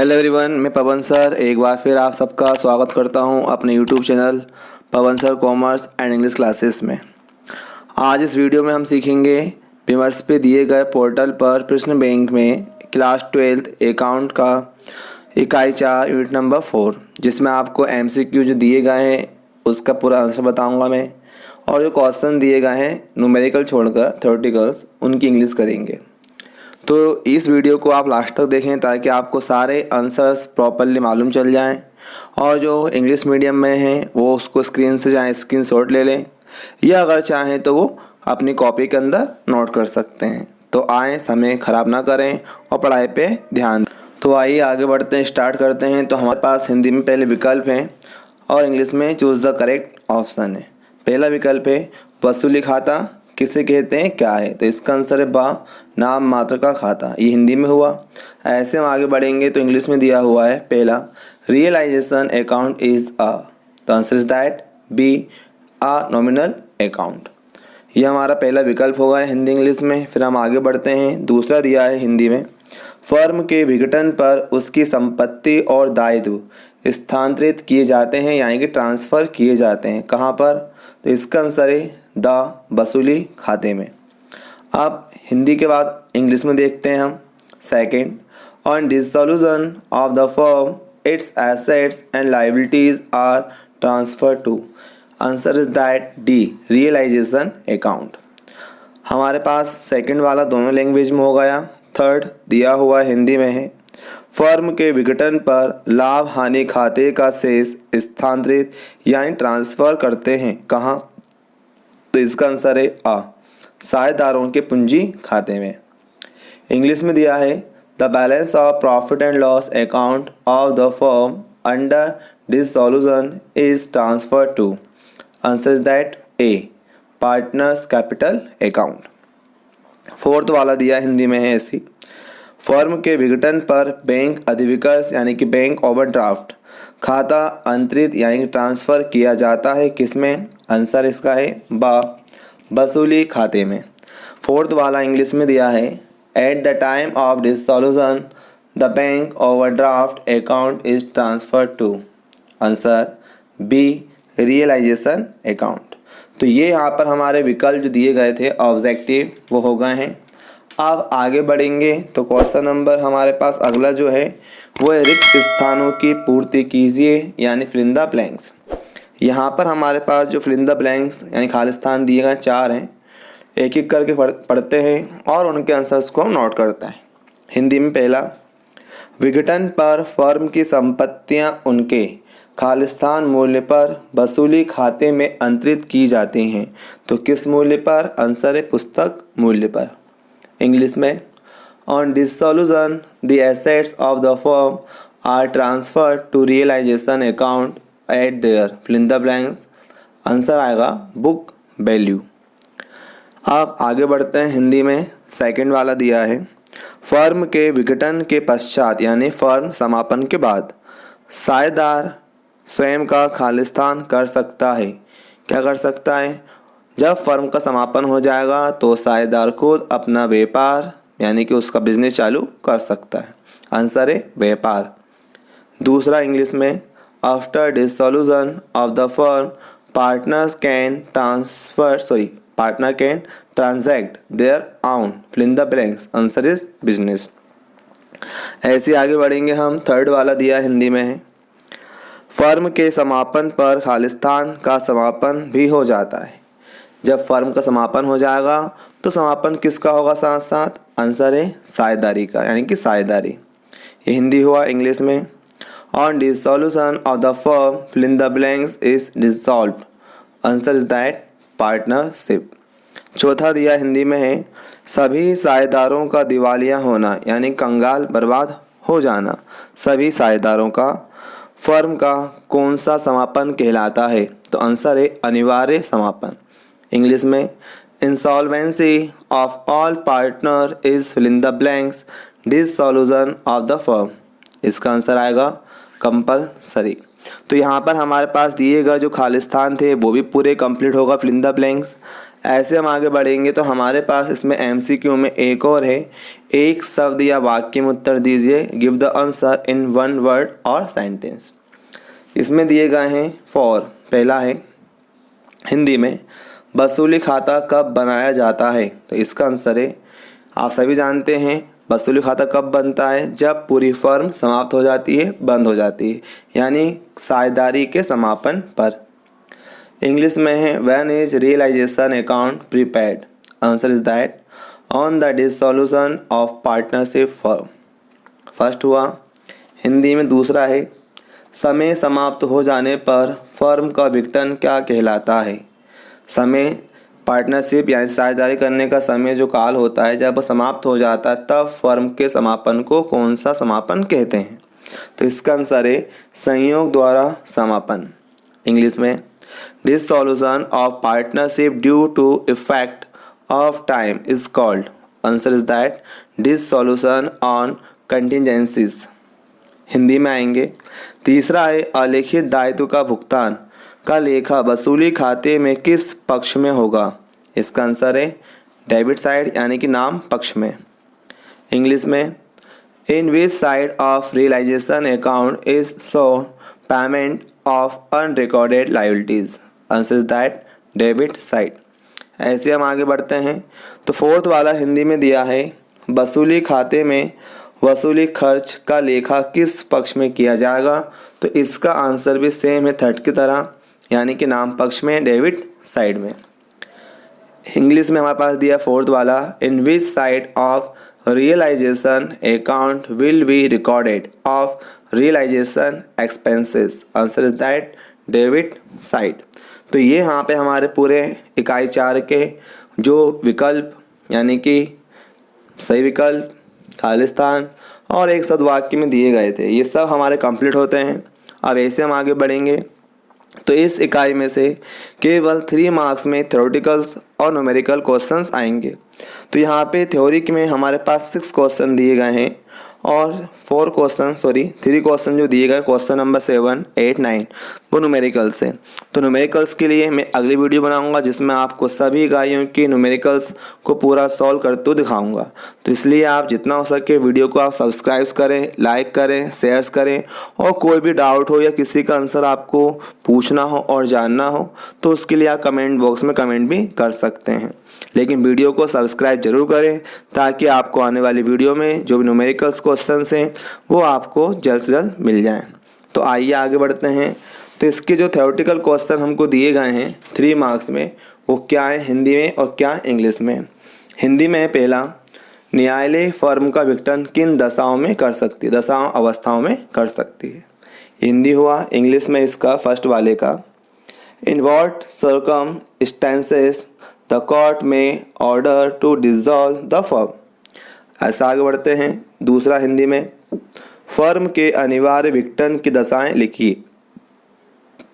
Hello everyone, मैं पवन sir एक बार फिर आप सबका स्वागत करता हूं अपने YouTube channel Pawan sir commerce and English classes में। आज इस वीडियो में हम सीखेंगे विमर्श पे दिए गए पोर्टल पर प्रश्न बैंक में क्लास 12 अकाउंट का इकाई 4 यूनिट नंबर 4, जिसमें आपको MCQ जो दिए गए हैं उसका पूरा आंसर बताऊँगा मैं, और जो क्वेश्चन दिए गए हैं न्यूमेरिकल छोड़कर थ्योरेटिकल्स उनकी इंग्लिश करेंगे। तो इस वीडियो को आप लास्ट तक देखें ताकि आपको सारे आंसर्स प्रॉपरली मालूम चल जाएं, और जो इंग्लिश मीडियम में हैं वो उसको स्क्रीन से चाहे स्क्रीनशॉट ले लें या अगर चाहें तो वो अपनी कॉपी के अंदर नोट कर सकते हैं। तो आए, समय ख़राब ना करें और पढ़ाई पे ध्यान। तो आइए आगे बढ़ते हैं, स्टार्ट करते हैं। तो हमारे पास हिंदी में पहले विकल्प हैं और इंग्लिश में चूज़ द करेक्ट ऑप्शन है। पहला विकल्प है वसूली खाता किसे कहते हैं, क्या है? तो इसका आंसर है बा, नाम मात्र का खाता। ये हिंदी में हुआ। ऐसे हम आगे बढ़ेंगे तो इंग्लिश में दिया हुआ है पहला रियलाइजेशन अकाउंट इज अ, तो answer is that B, a nominal account. ये हमारा पहला विकल्प होगा हिंदी इंग्लिश में। फिर हम आगे बढ़ते हैं, दूसरा दिया है हिंदी में फर्म के विघटन पर उसकी संपत्ति और दायित्व स्थानांतरित किए जाते हैं, यानी कि ट्रांसफ़र किए जाते हैं। कहाँ पर? तो इसका आंसर है द वसूली खाते में। अब हिंदी के बाद इंग्लिश में देखते हैं हम। Second, on dissolution of the firm its assets and liabilities are transfer to, answer is that D, realization account. हमारे पास सेकंड वाला दोनों लैंग्वेज में हो गया। थर्ड दिया हुआ हिंदी में है फर्म के विघटन पर लाभ हानि खाते का शेष स्थानांतरित यानी ट्रांसफ़र करते हैं। कहाँ? तो इसका आंसर है आ, साझेदारों के पूंजी खाते में। इंग्लिश में दिया है the balance of profit and loss account of the firm under dissolution is transfer to, answer is that A, partners capital account. Fourth वाला दिया हिंदी में है ऐसी फर्म के विघटन पर बैंक अधिविकर्ष यानी कि बैंक ओवरड्राफ्ट खाता अंतरित यानी कि ट्रांसफ़र किया जाता है किसमें? आंसर इसका है बा, वसूली खाते में। फोर्थ वाला इंग्लिश में दिया है at the time of dissolution the bank overdraft account is transfer to, answer B, realization account. तो ये यहाँ पर हमारे विकल्प जो दिए गए थे ऑब्जेक्टिव वो हो गए हैं। अब आगे बढ़ेंगे तो क्वेश्चन नंबर हमारे पास अगला जो है वो है रिक्त स्थानों की पूर्ति कीजिए, यानी फिल इन द ब्लैंक्स। यहाँ पर हमारे पास जो फिल इन द ब्लैंक्स यानी खाली स्थान दिए गए 4 हैं, एक एक करके पढ़ते हैं और उनके आंसर्स को हम नोट करते हैं। हिंदी में पहला विघटन पर फर्म की संपत्तियाँ उनके खालिस्तान मूल्य पर वसूली खाते में अंतरित की जाती हैं। तो किस मूल्य पर? आंसर है पुस्तक मूल्य पर। इंग्लिश में on dissolution the assets of the firm are transferred to realization account at their fill in the blanks, answer आएगा बुक वैल्यू। अब आगे बढ़ते हैं हिंदी में। सेकंड वाला दिया है फर्म के विघटन के पश्चात यानी फर्म समापन के बाद साझेदार स्वयं का खालिस्तान कर सकता है। क्या कर सकता है? जब फर्म का समापन हो जाएगा तो साझेदार खुद अपना व्यापार यानी कि उसका बिजनेस चालू कर सकता है, आंसर है व्यापार। दूसरा इंग्लिश में after dissolution of the firm partner can transact their own fill in the blanks, answer is business. ऐसे आगे बढ़ेंगे हम। थर्ड वाला दिया हिंदी में है फर्म के समापन पर खालिस्तान का समापन भी हो जाता है। जब फर्म का समापन हो जाएगा तो समापन किसका होगा साथ साथ? आंसर है साझेदारी का, यानी कि साझेदारी। ये हिंदी हुआ। इंग्लिश में on dissolution of the firm fill in the blanks is dissolve, answer is that partnership. चौथा दिया हिंदी में है सभी साझेदारों का दिवालिया होना यानी कंगाल बर्बाद हो जाना। सभी साझेदारों का फर्म का कौन सा समापन कहलाता है? तो आंसर है अनिवार्य समापन। इंग्लिश में insolvency of all partner is fill in the blanks dissolution of the firm, इसका आंसर आएगा कंपलसरी। तो यहाँ पर हमारे पास दिए गए जो खालिस्तान थे वो भी पूरे कंप्लीट होगा फिल इन द ब्लैंक्स। ऐसे हम आगे बढ़ेंगे तो हमारे पास इसमें MCQ में एक और है, एक शब्द या वाक्य में उत्तर दीजिए, give the answer in one word और सेंटेंस। इसमें दिए गए हैं फॉर। पहला है हिंदी में वसूली खाता कब बनाया जाता है, तो इसका आंसर है, आप सभी जानते हैं वसूली खाता कब बनता है, जब पूरी फर्म समाप्त हो जाती है, बंद हो जाती है, यानी साझेदारी के समापन पर। इंग्लिश में है when is realization account prepared, answer is that on the dissolution of partnership firm. First हुआ। हिंदी में दूसरा है समय समाप्त हो जाने पर फर्म का विघटन क्या कहलाता है। समय पार्टनरशिप यानी साझेदारी करने का समय जो काल होता है, जब समाप्त हो जाता है तब फर्म के समापन को कौन सा समापन कहते हैं, तो इसका आंसर है संयोग द्वारा समापन। इंग्लिश में dissolution of partnership due to effect of time is called, answer is that dissolution on contingencies. Hindi में आएंगे। तीसरा है अलिखित दायित्व का भुगतान का लेखा वसूली खाते में किस पक्ष में होगा, इसका आंसर है डेबिट साइड यानी कि नाम पक्ष में। इंग्लिश में in which side of realisation account is so payment of unrecorded liabilities, answer is that debit side. ऐसे हम आगे बढ़ते हैं तो फोर्थ वाला हिंदी में दिया है वसूली खाते में वसूली खर्च का लेखा किस पक्ष में किया जाएगा, तो इसका आंसर भी सेम है थर्ड की तरह, यानी कि नाम पक्ष में, डेबिट साइड में। इंग्लिश में हमारे पास दिया फोर्थ वाला in which side of realisation account will be recorded of realisation expenses, answer is that debit side. तो ये यहाँ पे हमारे पूरे इकाई 4 के जो विकल्प यानी कि सही विकल्प, खालिस्तान और एक सदवाक्य में दिए गए थे, ये सब हमारे कंप्लीट होते हैं। अब ऐसे हम आगे बढ़ेंगे तो इस इकाई में से केवल 3 मार्क्स में थ्योरेटिकल्स और न्यूमेरिकल क्वेश्चंस आएंगे। तो यहाँ पे थ्योरी में हमारे पास 6 क्वेश्चन दिए गए हैं और 3 क्वेश्चन जो दिए गए, क्वेश्चन नंबर 7, 8, 9 वो न्यूमेरिकल्स से। तो न्यूमेरिकल्स के लिए मैं अगली वीडियो बनाऊंगा जिसमें आपको सभी इकाइयों की न्यूमेरिकल्स को पूरा सॉल्व करते हुए दिखाऊंगा। तो इसलिए आप जितना हो सके वीडियो को आप सब्सक्राइब करें, लाइक करें, शेयर करें, और कोई भी डाउट हो या किसी का आंसर आपको पूछना हो और जानना हो तो उसके लिए आप कमेंट बॉक्स में कमेंट भी कर सकते हैं। लेकिन वीडियो को सब्सक्राइब जरूर करें ताकि आपको आने वाली वीडियो में जो भी न्यूमेरिकल्स क्वेश्चंस हैं वो आपको जल्द से जल्द मिल जाएं। तो आइए आगे बढ़ते हैं। तो इसके जो थ्योरेटिकल क्वेश्चन हमको दिए गए हैं 3 मार्क्स में वो क्या है हिंदी में और क्या इंग्लिश में। हिंदी में पहला, न्यायालय फर्म का विघटन किन दशाओं में कर सकती है, दशाओं अवस्थाओं में कर सकती है, हिंदी हुआ। इंग्लिश में इसका फर्स्ट वाले का, in what circumstances the court may order to dissolve the firm. ऐसा आगे बढ़ते हैं। दूसरा हिंदी में, फर्म के अनिवार्य विघटन की दशाएं लिखिए।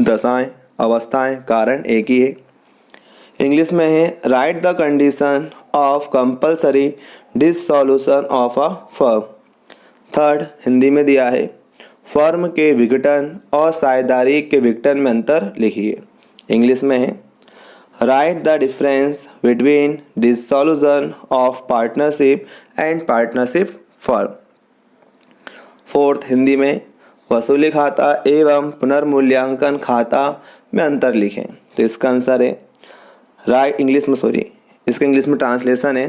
दशाएं, अवस्थाएं, कारण एक ही है। इंग्लिश में है write the condition of compulsory dissolution of a firm. Third Hindi में दिया है फर्म के विघटन और साझेदारी के विघटन में अंतर लिखिए। इंग्लिश में है write the difference between dissolution of partnership and partnership firm. Fourth Hindi में वसूली खाता एवं पुनर्मूल्यांकन खाता में अंतर लिखें। तो इसका आंसर है इसका इंग्लिश में ट्रांसलेशन है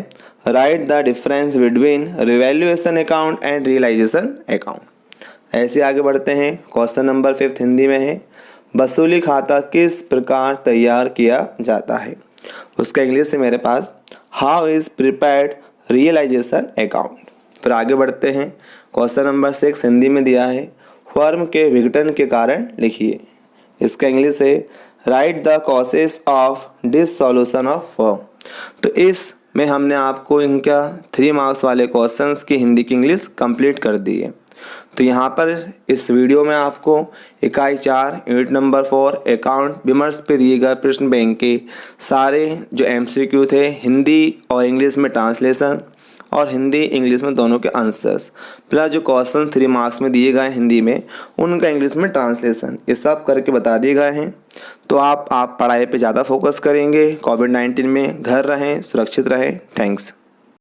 write the difference between revaluation account and realization account. ऐसे आगे बढ़ते हैं। क्वेश्चन नंबर 5 हिंदी में है वसूली खाता किस प्रकार तैयार किया जाता है। उसका इंग्लिश से मेरे पास how is prepared realisation account. फिर आगे बढ़ते हैं। क्वेश्चन नंबर 6 हिंदी में दिया है फर्म के विघटन के कारण लिखिए। इसका इंग्लिश है write the causes of dissolution of firm. तो इस में हमने आपको इनका 3 मार्क्स वाले क्वेश्चंस की हिंदी की इंग्लिश कंप्लीट कर दी है। तो यहाँ पर इस वीडियो में आपको इकाई 4 यूनिट नंबर 4 अकाउंट विमर्श पे दिए गए प्रश्न बैंक के सारे जो MCQ थे हिंदी और इंग्लिश में ट्रांसलेशन और हिंदी इंग्लिश में दोनों के आंसर्स, प्लस जो क्वेश्चन 3 मार्क्स में दिए गए हैं हिंदी में उनका इंग्लिश में ट्रांसलेशन, ये सब करके बता दिए गए हैं। तो आप पढ़ाई पे ज़्यादा फोकस करेंगे। कोविड-19 में घर रहें, सुरक्षित रहें। थैंक्स।